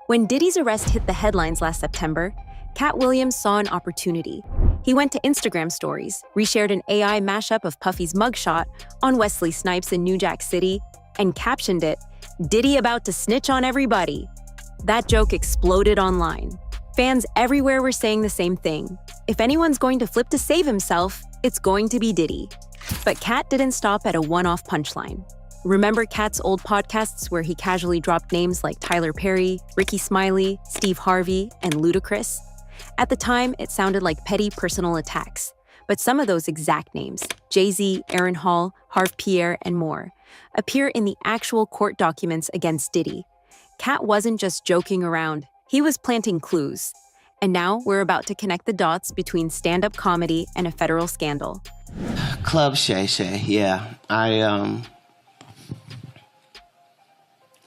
When Diddy's arrest hit the headlines last September, Katt Williams saw an opportunity. He went to Instagram stories, reshared an AI mashup of Puffy's mugshot on Wesley Snipes in New Jack City, and captioned it, "Diddy about to snitch on everybody." That joke exploded online. Fans everywhere were saying the same thing. If anyone's going to flip to save himself, it's going to be Diddy. But Katt didn't stop at a one-off punchline. Remember Katt's old podcasts where he casually dropped names like Tyler Perry, Ricky Smiley, Steve Harvey, and Ludacris? At the time, it sounded like petty personal attacks. But some of those exact names, Jay-Z, Aaron Hall, Harv Pierre, and more, appear in the actual court documents against Diddy. Katt wasn't just joking around, he was planting clues. And now we're about to connect the dots between stand-up comedy and a federal scandal. Club Shay Shay, yeah.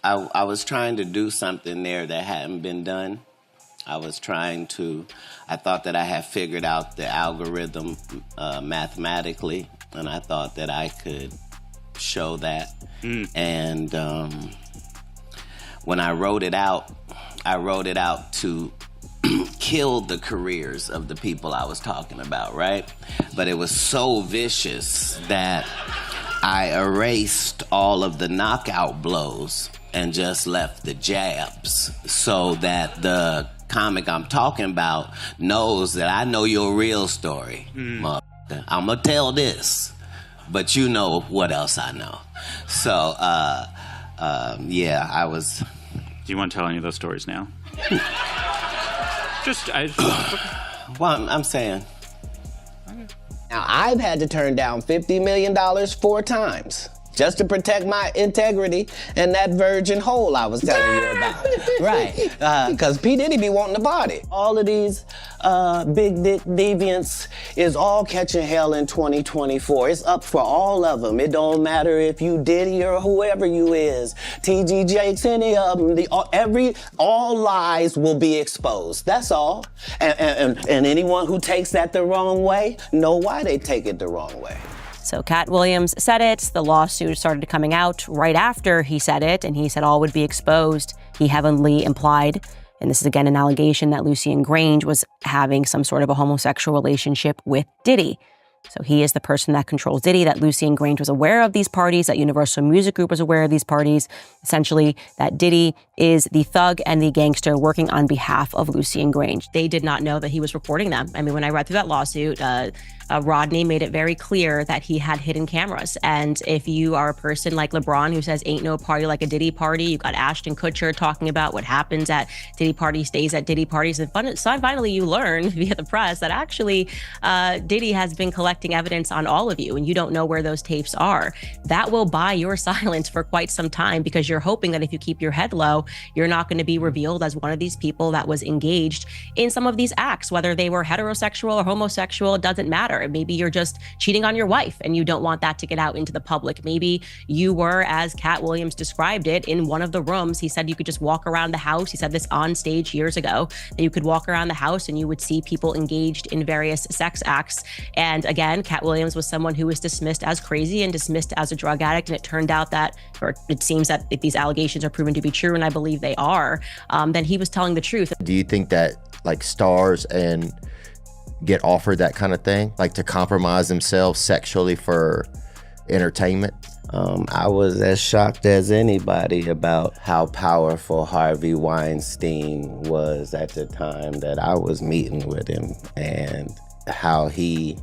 I was trying to do something there that hadn't been done. I thought that I had figured out the algorithm mathematically, and I thought that I could show that. And when I wrote it out to kill the careers of the people I was talking about, right? But it was so vicious that I erased all of the knockout blows and just left the jabs so that the comic I'm talking about knows that I know your real story. Motherfucker. I'm gonna tell this, but you know what else I know. So, yeah, I was... Do you want to tell any of those stories now? Well, I'm saying... Now, I've had to turn down $50 million 4 times just to protect my integrity and that virgin hole I was telling you about. Right, because P. Diddy be wanting to party. All of these big dick deviants is all catching hell in 2024. It's up for all of them. It don't matter if you Diddy or whoever you is, T.G. Jakes, any of them. All lies will be exposed. That's all. And anyone who takes that the wrong way, know why they take it the wrong way. So Katt Williams said it. The lawsuit started coming out right after he said it, and he said all would be exposed. He heavily implied, and this is again an allegation, that Lucien Grange was having some sort of a homosexual relationship with Diddy. So he is the person that controls Diddy, that Lucien Grange was aware of these parties, that Universal Music Group was aware of these parties, essentially that Diddy is the thug and the gangster working on behalf of Lucien Grange. They did not know that he was recording them. I mean, when I read through that lawsuit, Rodney made it very clear that he had hidden cameras. And if you are a person like LeBron who says ain't no party like a Diddy party, you got Ashton Kutcher talking about what happens at Diddy parties stays at Diddy parties. And finally you learn via the press that actually Diddy has been collecting evidence on all of you and you don't know where those tapes are. That will buy your silence for quite some time because you're hoping that if you keep your head low, you're not going to be revealed as one of these people that was engaged in some of these acts, whether they were heterosexual or homosexual, it doesn't matter. Maybe you're just cheating on your wife and you don't want that to get out into the public. Maybe you were, as Katt Williams described it, in one of the rooms. He said you could just walk around the house. He said this on stage years ago, that you could walk around the house and you would see people engaged in various sex acts. And again, Katt Williams was someone who was dismissed as crazy and dismissed as a drug addict. And it turned out that, or it seems that if these allegations are proven to be true, and I believe they are, then he was telling the truth. Do you think that like stars and get offered that kind of thing, like to compromise themselves sexually for entertainment? I was as shocked as anybody about how powerful Harvey Weinstein was at the time that I was meeting with him and how he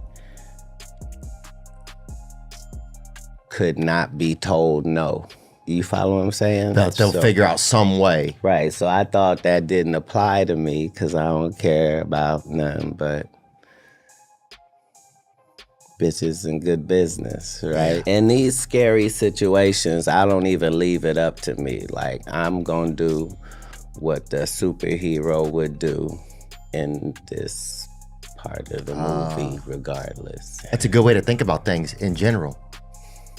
could not be told no. You follow what I'm saying? They'll figure out some way. Right, so I thought that didn't apply to me because I don't care about nothing but bitches and good business, right? In these scary situations, I don't even leave it up to me. Like, I'm gonna do what the superhero would do in this part of the movie, regardless. That's a good way to think about things in general.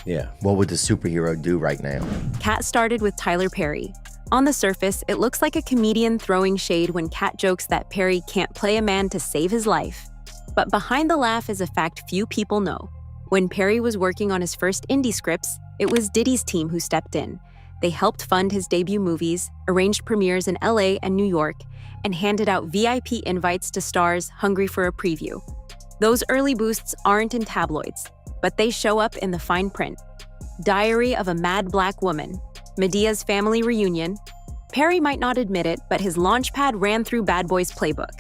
Yeah. What would the superhero do right now? Katt started with Tyler Perry. On the surface, it looks like a comedian throwing shade when Katt jokes that Perry can't play a man to save his life. But behind the laugh is a fact few people know. When Perry was working on his first indie scripts, it was Diddy's team who stepped in. They helped fund his debut movies, arranged premieres in LA and New York, and handed out VIP invites to stars hungry for a preview. Those early boosts aren't in tabloids, but they show up in the fine print. Diary of a Mad Black Woman, Medea's family reunion. Perry might not admit it, but his launchpad ran through Bad Boys' playbook.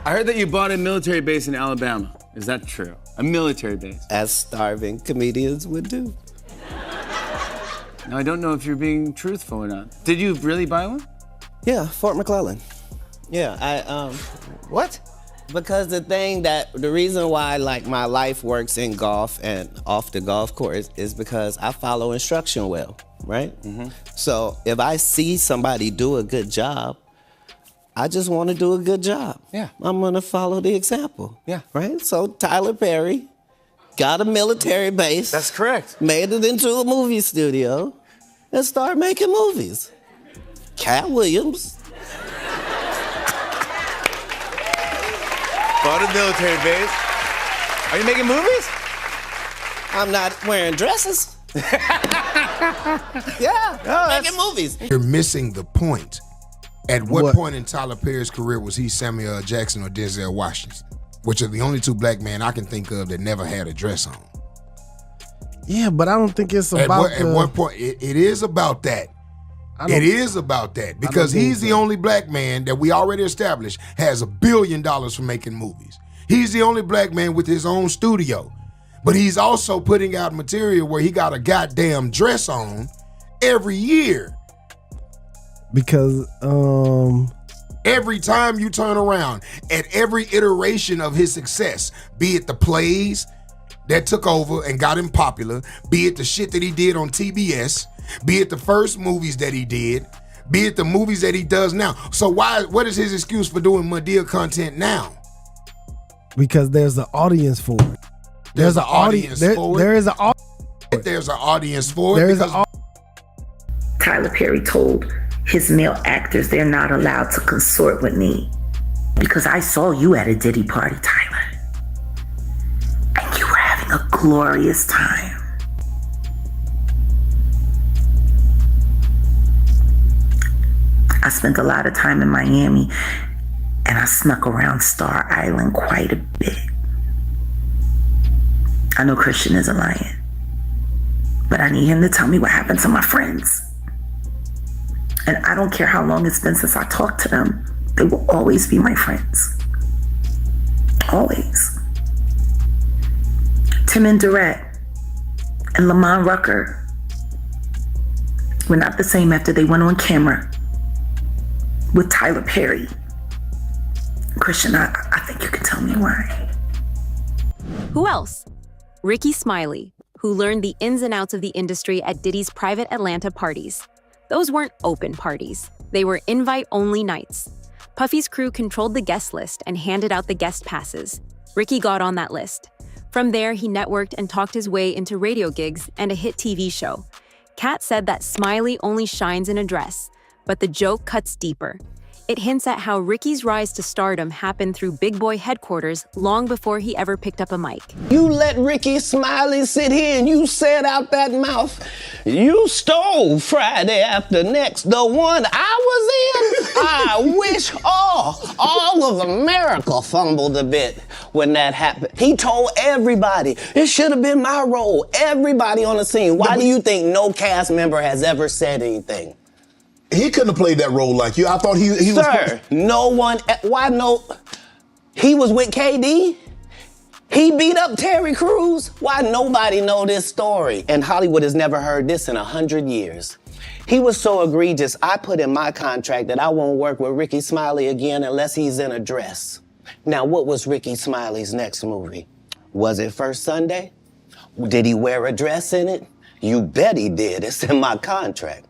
I heard that you bought a military base in Alabama. Is that true? A military base? As starving comedians would do. Now, I don't know if you're being truthful or not. Did you really buy one? Yeah, Fort McClellan. Yeah, What? because the reason why like my life works in golf and off the golf course is because I follow instruction well, right? So if I see somebody do a good job, I just want to do a good job. Yeah. I'm gonna follow the example. Yeah. Right? So Tyler Perry got a military base. That's correct. Made it into a movie studio and started making movies. Katt Williams. Bought a military base. Are you making movies? I'm not wearing dresses. Yeah, making movies. You're missing the point. At what point in Tyler Perry's career was he Samuel L. Jackson or Denzel Washington? Which are the only two black men I can think of that never had a dress on. Yeah, but I don't think it's about At what point, it is about that. It is about that because he's the only black man that we already established has $1 billion for making movies. He's the only black man with his own studio, but he's also putting out material where he got a goddamn dress on every year. Because every time you turn around, at every iteration of his success, be it the plays that took over and got him popular, be it the shit that he did on TBS, be it the first movies that he did, be it the movies that he does now. So what is his excuse for doing Madea content now? because there's an audience for it. There's an audience for it. There is an There's an audience for it. There is because Tyler Perry told his male actors they're not allowed to consort with me because I saw you at a Diddy party, Tyler. And you were having a glorious time. I spent a lot of time in Miami and I snuck around Star Island quite a bit. I know Christian isn't lying, but I need him to tell me what happened to my friends. And I don't care how long it's been since I talked to them, they will always be my friends. Always. Tim and Durrett and Lamont Rucker were not the same after they went on camera with Tyler Perry. Christian, I think you can tell me why. Who else? Ricky Smiley, who learned the ins and outs of the industry at Diddy's private Atlanta parties. Those weren't open parties. They were invite-only nights. Puffy's crew controlled the guest list and handed out the guest passes. Ricky got on that list. From there, he networked and talked his way into radio gigs and a hit TV show. Katt said that Smiley only shines in a dress, but the joke cuts deeper. It hints at how Ricky's rise to stardom happened through Big Boy headquarters long before he ever picked up a mic. You let Ricky Smiley sit here and you said out that mouth, you stole Friday After Next, the one I was in. I wish all of America fumbled a bit when that happened. He told everybody, it should have been my role. Everybody on the scene. Why do you think no cast member has ever said anything? He couldn't have played that role like you. I thought he was... Sir, no one... Why no... He was with KD? He beat up Terry Crews? Why nobody know this story? And Hollywood has never heard this in 100 years. He was so egregious, I put in my contract that I won't work with Ricky Smiley again unless he's in a dress. Now, what was Ricky Smiley's next movie? Was it First Sunday? Did he wear a dress in it? You bet he did. It's in my contract.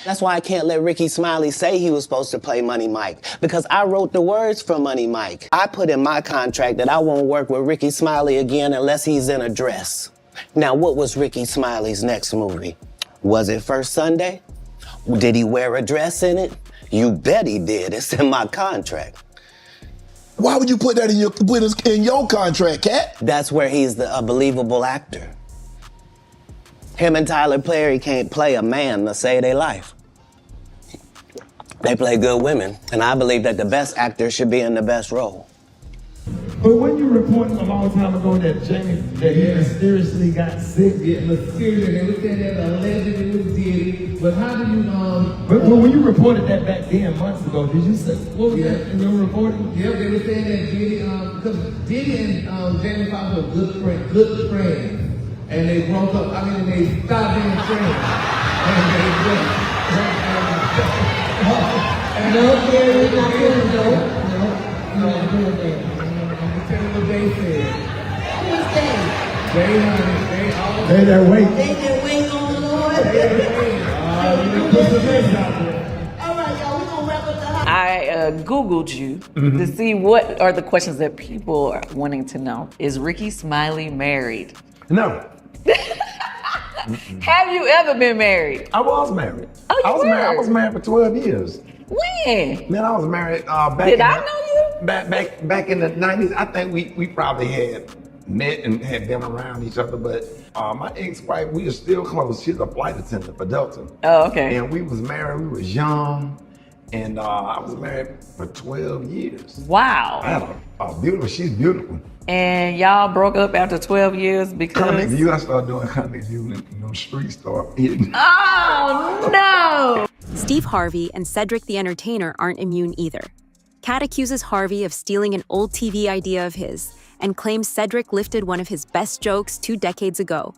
That's why I can't let Ricky Smiley say he was supposed to play Money Mike, because I wrote the words for Money Mike. I put in my contract that I won't work with Ricky Smiley again unless he's in a dress. Now, what was Ricky Smiley's next movie? Was it First Sunday? Did he wear a dress in it? You bet he did. It's in my contract. Why would you put that in your contract, Katt? That's where he's a believable actor. Him and Tyler Perry can't play a man to save their life. They play good women, and I believe that the best actor should be in the best role. But when you reported a long time ago that Jamie, that he mysteriously got sick, mysteriously, they were saying that allegedly was Diddy. But how do you But when you reported that back then months ago, did you say what was that in your reporting? Yeah, they were saying that Diddy, because Diddy and Jamie Foxx were good friends, and they broke up. I mean, they stopped being friends, and they They that wait. They that wait on the Lord. All right, y'all, we're gonna wrap up the house. I Googled you to see what are the questions that people are wanting to know. Is Ricky Smiley married? No. Have you ever been married? I was married. Oh, you were? I was married for 12 years. When? Man, I was married back Did I know you? Back in the 90s. I think we probably had met and had been around each other, but my ex-wife, we are still close. She's a flight attendant for Delta. Oh, okay. And we was married, we was young, and I was married for 12 years. Wow. I had she's beautiful. And y'all broke up after 12 years because... Comic View, I started doing Comic View and the street started hitting. Oh, no! Steve Harvey and Cedric the Entertainer aren't immune either. Katt accuses Harvey of stealing an old TV idea of his and claims Cedric lifted one of his best jokes 2 decades ago.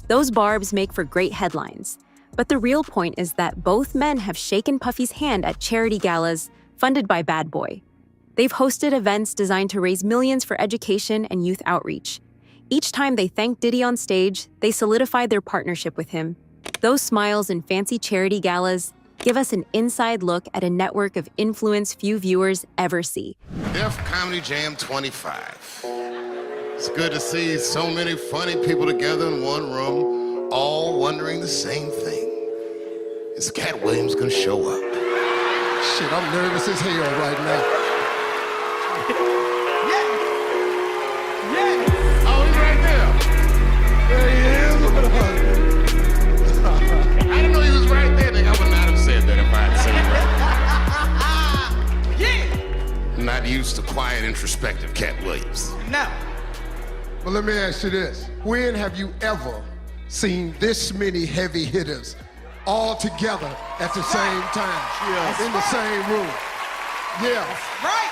Those barbs make for great headlines. But the real point is that both men have shaken Puffy's hand at charity galas funded by Bad Boy. They've hosted events designed to raise millions for education and youth outreach. Each time they thanked Diddy on stage, they solidified their partnership with him. Those smiles and fancy charity galas give us an inside look at a network of influence few viewers ever see. Def Comedy Jam 25. It's good to see so many funny people together in one room, all wondering the same thing. Is Katt Williams gonna show up? Shit, I'm nervous as hell right now. Yeah. Oh, he's right there. There he is. I didn't know he was right there. I would not have said that if I had seen him. Yeah. Not used to quiet, introspective Katt Williams. No. Well, let me ask you this. When have you ever seen this many heavy hitters all together at the same time? Yeah. In the same room? Yeah. Right.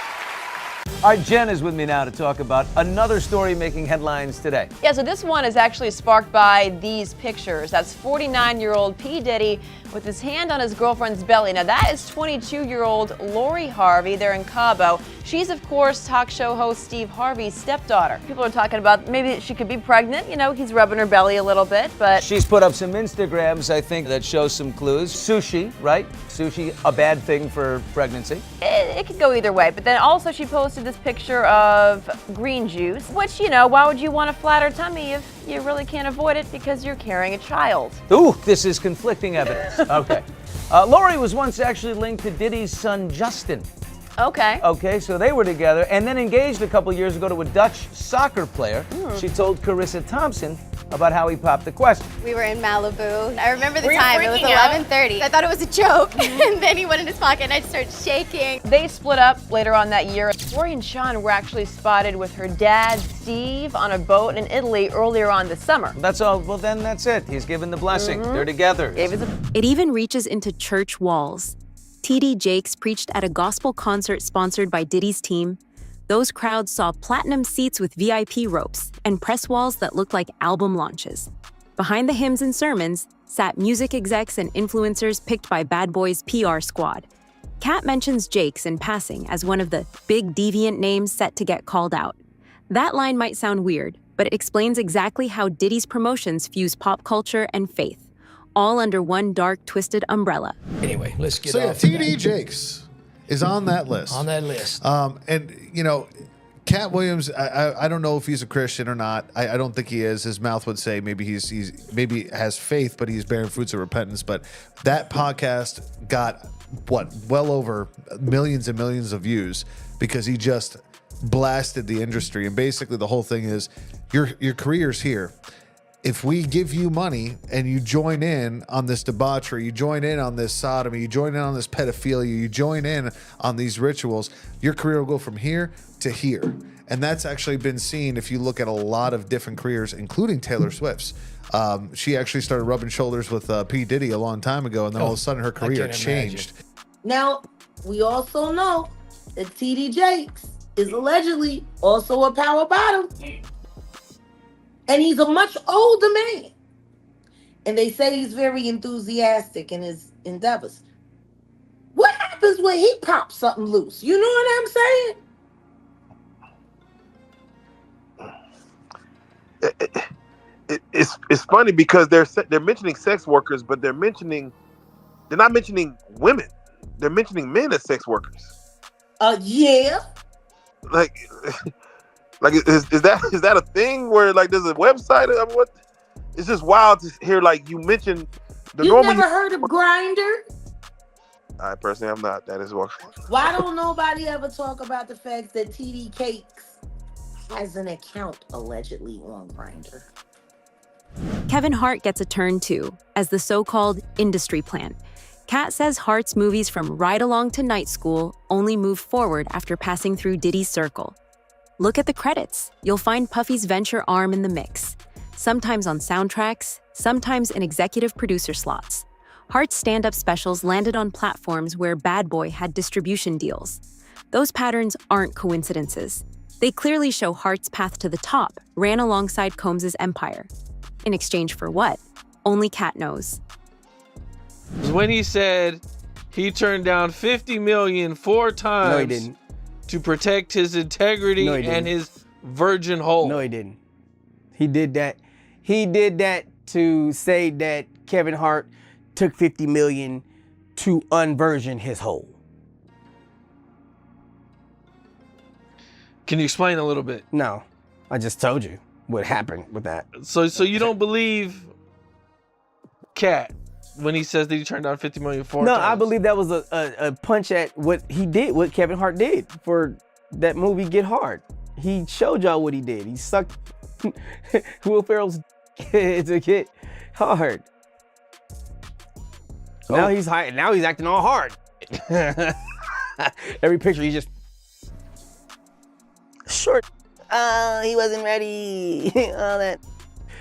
Our Jen is with me now to talk about another story making headlines today. Yeah, so this one is actually sparked by these pictures. That's 49-year-old P. Diddy with his hand on his girlfriend's belly. Now that is 22-year-old Lori Harvey. They're in Cabo. She's, of course, talk show host Steve Harvey's stepdaughter. People are talking about maybe she could be pregnant. You know, he's rubbing her belly a little bit, but... She's put up some Instagrams, I think, that show some clues. Sushi, right? Sushi, a bad thing for pregnancy. It could go either way. But then also she posted this picture of green juice, which, you know, why would you want a flatter tummy if you really can't avoid it because you're carrying a child? Ooh, this is conflicting evidence. Okay. Lori was once actually linked to Diddy's son, Justin. Okay. Okay, so they were together and then engaged a couple years ago to a Dutch soccer player. She told Carissa Thompson about how he popped the question. We were in Malibu. I remember the Were you time. It was freaking out? 11:30. I thought it was a joke, and then he went in his pocket, and I started shaking. They split up later on that year. Lori and Sean were actually spotted with her dad, Steve, on a boat in Italy earlier on this summer. That's all. Well, then that's it. He's given the blessing. They're together. It even reaches into church walls. TD Jakes preached at a gospel concert sponsored by Diddy's team. Those crowds saw platinum seats with VIP ropes and press walls that looked like album launches. Behind the hymns and sermons sat music execs and influencers picked by Bad Boy's PR squad. Katt mentions Jakes in passing as one of the big deviant names set to get called out. That line might sound weird, but it explains exactly how Diddy's promotions fuse pop culture and faith, all under one dark, twisted umbrella. Anyway, let's get So yeah, off TD Jakes is on that list. on that list. And, you know, Katt Williams, I don't know if he's a Christian or not. I don't think he is. His mouth would say maybe he's maybe has faith, but he's bearing fruits of repentance. But that podcast got, well over millions and millions of views because he just blasted the industry. And basically the whole thing is your career's here. if we give you money and you join in on this debauchery, you join in on this sodomy, you join in on this pedophilia, you join in on these rituals, your career will go from here to here. And that's actually been seen if you look at a lot of different careers, including Taylor Swift's. She actually started rubbing shoulders with P. Diddy a long time ago, and then all of a sudden her career changed. Now, we also know that T.D. Jakes is allegedly also a power bottom. And he's a much older man. And they say he's very enthusiastic in his endeavors. What happens when he pops something loose? You know what I'm saying? It's funny because they're mentioning sex workers, but they're not mentioning women. They're mentioning men as sex workers. Yeah. Like is that a thing where like there's a website? I mean, what? It's just wild to hear like you mentioned the You normal. never heard of Grindr? I personally am not. That is what. Why don't nobody ever talk about the fact that T.D. Jakes has an account allegedly on Grindr? Kevin Hart gets a turn too, as the so-called industry plant. Katt says Hart's movies from Ride Along to Night School only move forward after passing through Diddy's circle. Look at the credits. You'll find Puffy's venture arm in the mix, sometimes on soundtracks, sometimes in executive producer slots. Hart's stand-up specials landed on platforms where Bad Boy had distribution deals. Those patterns aren't coincidences. They clearly show Hart's path to the top ran alongside Combs' empire. In exchange for what? Only Katt knows. When he said he turned down $50 million 4 times No, he didn't. to protect his integrity No, he didn't. and his virgin hole. No, he didn't. He did that. He did that to say that Kevin Hart took $50 million to unvirgin his hole. Can you explain a little bit? No, I just told you what happened with that. So you don't believe Katt when he says that he turned down $50 million 4 No, times? I believe that was a punch at what he did, what Kevin Hart did for that movie Get Hard. He showed y'all what he did. He sucked Will Ferrell's to get hard. Oh. Now he's high. Now he's acting all hard. Every picture he just short. He wasn't ready. All that.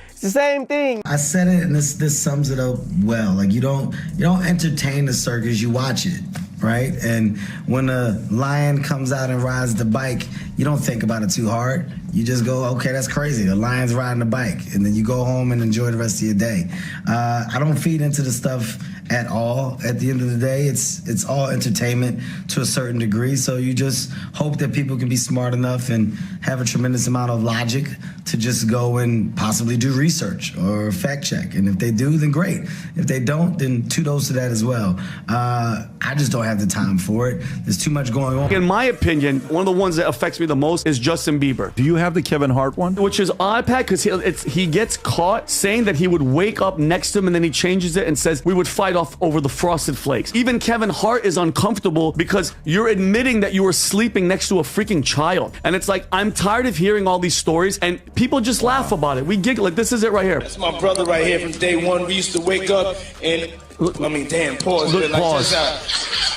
It's the same thing. I said it, and this sums it up well. Like you don't entertain the circus, you watch it, right? And when a lion comes out and rides the bike, you don't think about it too hard. You just go, okay, that's crazy. The lion's riding the bike, and then you go home and enjoy the rest of your day. I don't feed into the stuff at all. At the end of the day, it's all entertainment to a certain degree. So you just hope that people can be smart enough and have a tremendous amount of logic to just go and possibly do research or fact check. And if they do, then great. If they don't, then kudos to that as well. I just don't have the time for it. There's too much going on. In my opinion, one of the ones that affects me the most is Justin Bieber. Do you have the Kevin Hart one? Which is odd, Pat, because he gets caught saying that he would wake up next to him and then he changes it and says we would fight off over the Frosted Flakes. Even Kevin Hart is uncomfortable because you're admitting that you were sleeping next to a freaking child. And it's like, I'm tired of hearing all these stories and people just laugh about it. We giggle. Like, this is it right here. That's my brother right here from day one. We used to wake up and, pause. Look, pause.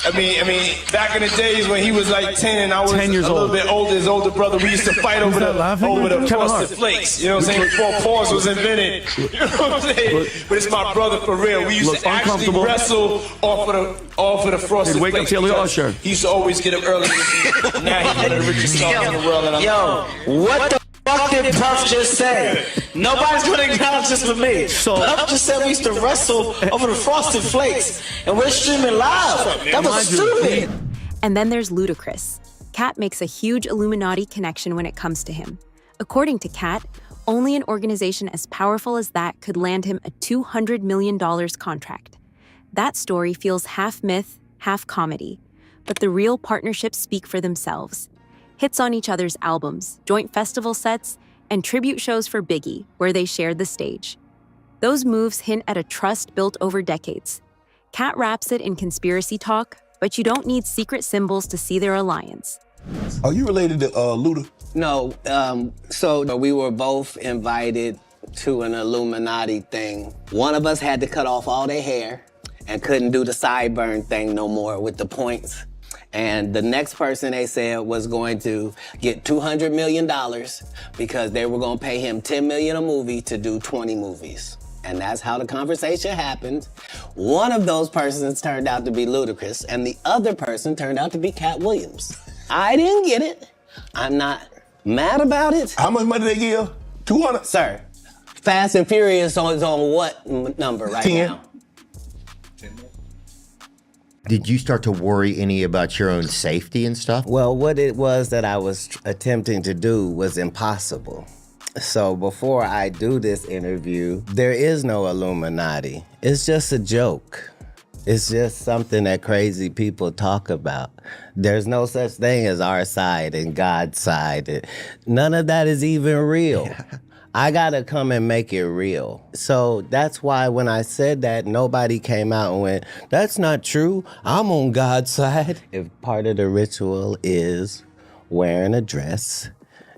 I mean, back in the days when he was like 10 and I was 10 years a little old. bit older, his older brother, we used to fight over the Frosted Flakes. You know what I'm saying? Before pause was invented. You know what I'm saying? But it's my brother for real. We used to actually wrestle off of the Frosted He'd wake up Flakes. to the Usher. He used to always get up early. Now he's one of the richest songs in the world. And What the fuck did Puff just say? Nobody's gonna acknowledge this for me. Puff just said we used to wrestle over the Frosted Flakes, and we're streaming live. That was stupid. And then there's Ludacris. Katt makes a huge Illuminati connection when it comes to him. According to Katt, only an organization as powerful as that could land him a $200 million contract. That story feels half myth, half comedy, but the real partnerships speak for themselves. Hits on each other's albums, joint festival sets, and tribute shows for Biggie, where they shared the stage. Those moves hint at a trust built over decades. Katt wraps it in conspiracy talk, but you don't need secret symbols to see their alliance. Are you related to Luda? No, so we were both invited to an Illuminati thing. One of us had to cut off all their hair and couldn't do the sideburn thing no more with the points. And the next person they said was going to get $200 million because they were going to pay him $10 million a movie to do 20 movies. And that's how the conversation happened. One of those persons turned out to be Ludacris, and the other person turned out to be Katt Williams. I didn't get it. I'm not mad about it. How much money they give? 200? Sir, Fast and Furious is on what number right 10. now? Did you start to worry any about your own safety and stuff? Well, what it was that I was attempting to do was impossible. So before I do this interview, there is no Illuminati. It's just a joke. It's just something that crazy people talk about. There's no such thing as our side and God's side. None of that is even real. I gotta come and make it real. So that's why when I said that, nobody came out and went, that's not true, I'm on God's side. If part of the ritual is wearing a dress,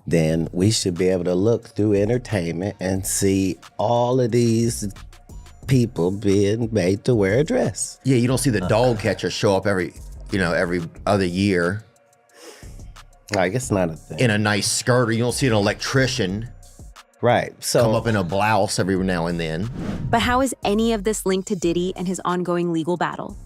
then we should be able to look through entertainment and see all of these people being made to wear a dress. Yeah, you don't see the dog catcher show up every other year. Like, it's not a thing. In a nice skirt, or you don't see an electrician. Right, so come up in a blouse every now and then. But how is any of this linked to Diddy and his ongoing legal battle?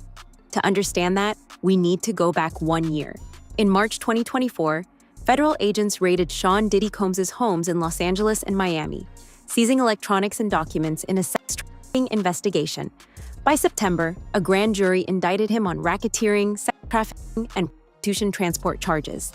To understand that, we need to go back 1 year. In March 2024, federal agents raided Sean Diddy Combs' homes in Los Angeles and Miami, seizing electronics and documents in a sex trafficking investigation. By September, a grand jury indicted him on racketeering, sex trafficking, and prostitution transport charges.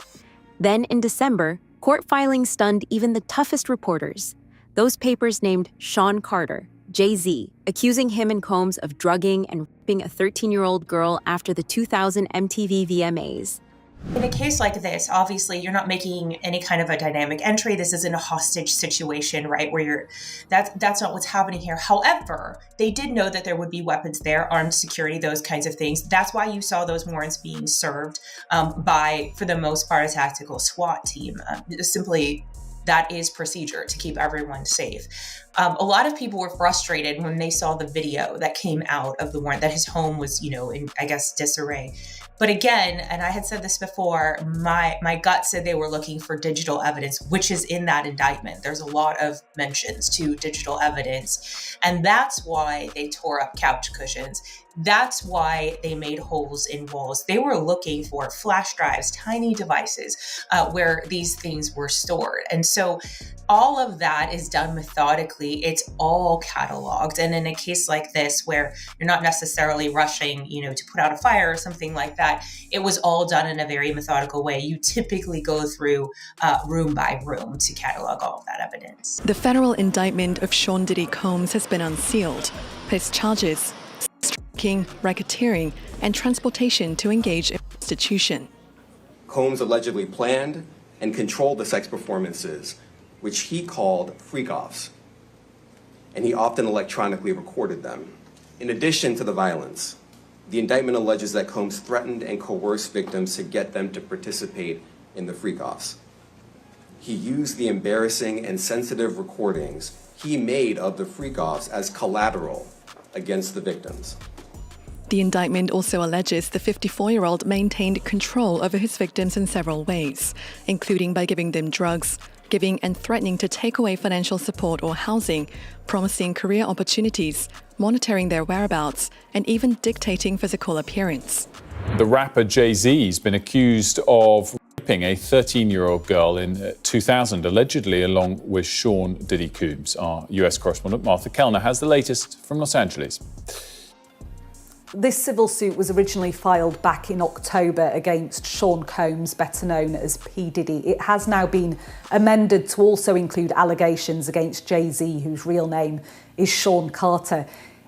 Then in December, court filings stunned even the toughest reporters. Those papers named Sean Carter, Jay-Z, accusing him and Combs of drugging and raping a 13-year-old girl after the 2000 MTV VMAs. In a case like this, obviously, you're not making any kind of a dynamic entry. This isn't a hostage situation, right? Where that's not what's happening here. However, they did know that there would be weapons there, armed security, those kinds of things. That's why you saw those warrants being served by, for the most part, a tactical SWAT team. Simply, that is procedure to keep everyone safe. A lot of people were frustrated when they saw the video that came out of the warrant, that his home was, in, I guess, disarray. But again, and I had said this before, my gut said they were looking for digital evidence, which is in that indictment. There's a lot of mentions to digital evidence. And that's why they tore up couch cushions. That's why they made holes in walls. They were looking for flash drives, tiny devices where these things were stored. And so all of that is done methodically. It's all cataloged. And in a case like this, where you're not necessarily rushing, to put out a fire or something like that, it was all done in a very methodical way. You typically go through room by room to catalog all of that evidence. The federal indictment of Sean Diddy Combs has been unsealed. His charges: trafficking, racketeering, and transportation to engage in prostitution. Combs allegedly planned and controlled the sex performances, which he called freak-offs, and he often electronically recorded them. In addition to the violence, the indictment alleges that Combs threatened and coerced victims to get them to participate in the freak-offs. He used the embarrassing and sensitive recordings he made of the freak-offs as collateral against the victims. The indictment also alleges the 54-year-old maintained control over his victims in several ways, including by giving them drugs, giving and threatening to take away financial support or housing, promising career opportunities, monitoring their whereabouts, and even dictating physical appearance. The rapper Jay-Z has been accused of raping a 13-year-old girl in 2000, allegedly along with Sean Diddy Combs. Our US correspondent Martha Kellner has the latest from Los Angeles. This civil suit was originally filed back in October against Sean Combs, better known as P. Diddy. It has now been amended to also include allegations against Jay-Z, whose real name is Sean Carter.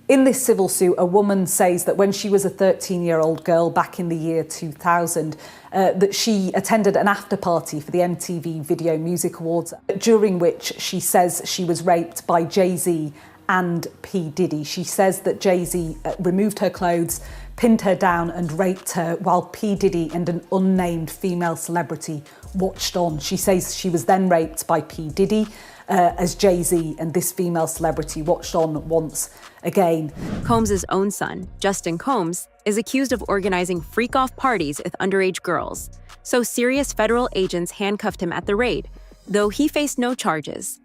In this civil suit, a woman says that when she was a 13-year-old girl back in the year 2000, that she attended an after party for the MTV Video Music Awards, during which she says she was raped by Jay-Z and P. Diddy. She says that Jay-Z removed her clothes, pinned her down and raped her while P. Diddy and an unnamed female celebrity watched on. She says she was then raped by P. Diddy. as Jay-Z and this female celebrity, what Sean wants again. Combs' own son, Justin Combs, is accused of organizing freak-off parties with underage girls. So serious federal agents handcuffed him at the raid, though he faced no charges.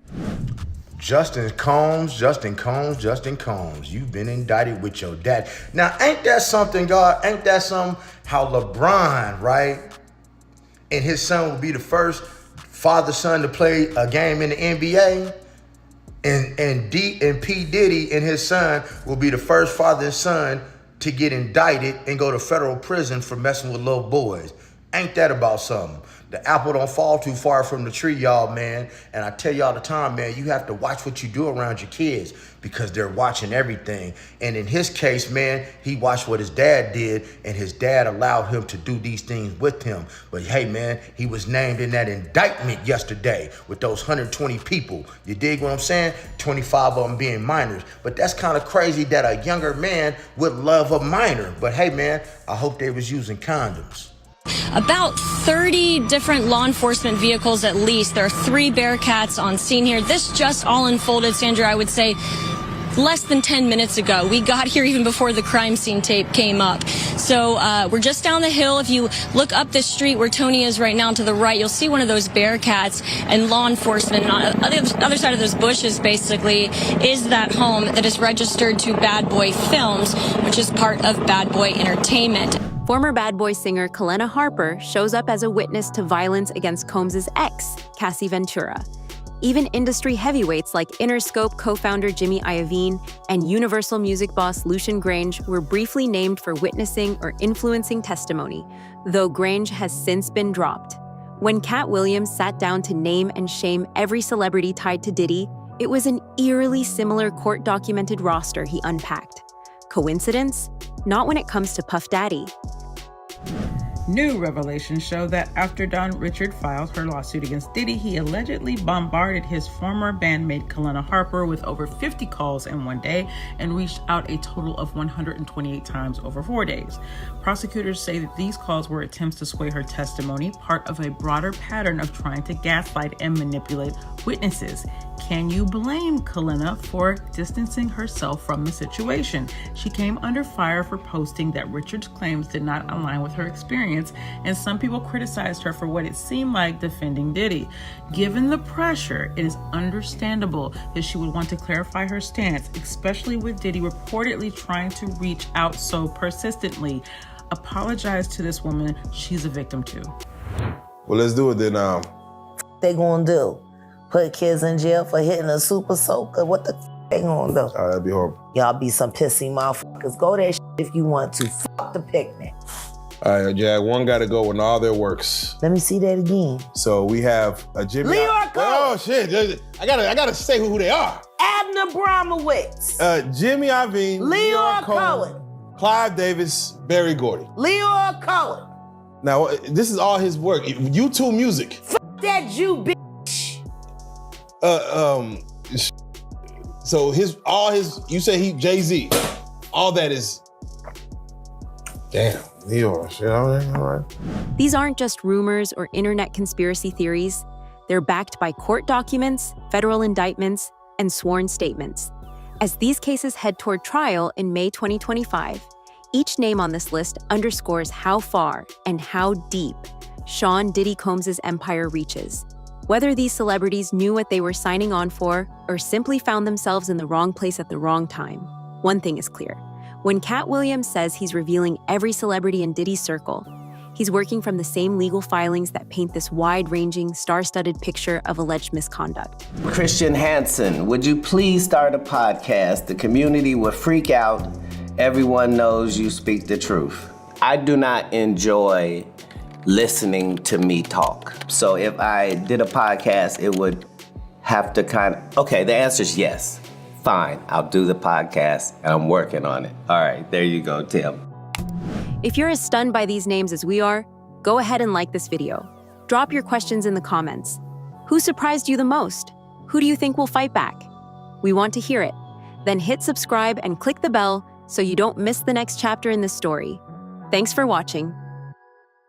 Justin Combs, you've been indicted with your dad. Now, ain't that something, God? Ain't that something how LeBron, right? And his son will be the first father-son to play a game in the NBA? And P. Diddy and his son will be the first father and son to get indicted and go to federal prison for messing with little boys. Ain't that about something? The apple don't fall too far from the tree, y'all, man. And I tell you all the time, man, you have to watch what you do around your kids because they're watching everything. And in his case, man, he watched what his dad did, and his dad allowed him to do these things with him. But hey, man, he was named in that indictment yesterday with those 120 people. You dig what I'm saying? 25 of them being minors. But that's kind of crazy that a younger man would love a minor. But hey, man, I hope they was using condoms. About 30 different law enforcement vehicles at least. There are 3 Bearcats on scene here. This just all unfolded, Sandra, I would say less than 10 minutes ago. We got here even before the crime scene tape came up. So we're just down the hill. If you look up this street where Tony is right now to the right, you'll see one of those Bearcats and law enforcement. And on the other side of those bushes, basically, is that home that is registered to Bad Boy Films, which is part of Bad Boy Entertainment. Former Bad Boy singer Kalena Harper shows up as a witness to violence against Combs' ex, Cassie Ventura. Even industry heavyweights like Interscope co-founder Jimmy Iovine and Universal Music boss Lucian Grange were briefly named for witnessing or influencing testimony, though Grange has since been dropped. When Katt Williams sat down to name and shame every celebrity tied to Diddy, it was an eerily similar court-documented roster he unpacked. Coincidence? Not when it comes to Puff Daddy. New revelations show that after Don Richard filed her lawsuit against Diddy, he allegedly bombarded his former bandmate Kalena Harper with over 50 calls in one day and reached out a total of 128 times over 4 days. Prosecutors say that these calls were attempts to sway her testimony, part of a broader pattern of trying to gaslight and manipulate witnesses. Can you blame Kalena for distancing herself from the situation? She came under fire for posting that Richard's claims did not align with her experience, and some people criticized her for what it seemed like defending Diddy. Given the pressure, it is understandable that she would want to clarify her stance, especially with Diddy reportedly trying to reach out so persistently. Apologize to this woman she's a victim to. Well, let's do it then. They gonna do? Put kids in jail for hitting a super soaker? What the they gonna do? Oh, that'd be horrible. Y'all be some pissy motherfuckers. Go that if you want to. Fuck the picnic. All right, Jack, one got to go in all their works. Let me see that again. So we have a Jimmy. Leor Cohen. Oh shit! I gotta say who they are. Abner Bromowitz. Jimmy Iovine. Leor Cohen. Clive Davis. Barry Gordy. Leor Cohen. Now this is all his work. YouTube Music. Fuck that Jew bitch. So all his. You say he Jay-Z. All that is. Damn. Shit, all right. These aren't just rumors or internet conspiracy theories. They're backed by court documents, federal indictments, and sworn statements. As these cases head toward trial in May 2025, each name on this list underscores how far and how deep Sean Diddy Combs' empire reaches. Whether these celebrities knew what they were signing on for or simply found themselves in the wrong place at the wrong time, one thing is clear. When Katt Williams says he's revealing every celebrity in Diddy's circle, he's working from the same legal filings that paint this wide-ranging, star-studded picture of alleged misconduct. Christian Hansen, would you please start a podcast? The community will freak out. Everyone knows you speak the truth. I do not enjoy listening to me talk. So if I did a podcast, it would have to okay, the answer is yes. Fine, I'll do the podcast, and I'm working on it. All right, there you go, Tim. If you're as stunned by these names as we are, go ahead and like this video. Drop your questions in the comments. Who surprised you the most? Who do you think will fight back? We want to hear it. Then hit subscribe and click the bell so you don't miss the next chapter in this story. Thanks for watching.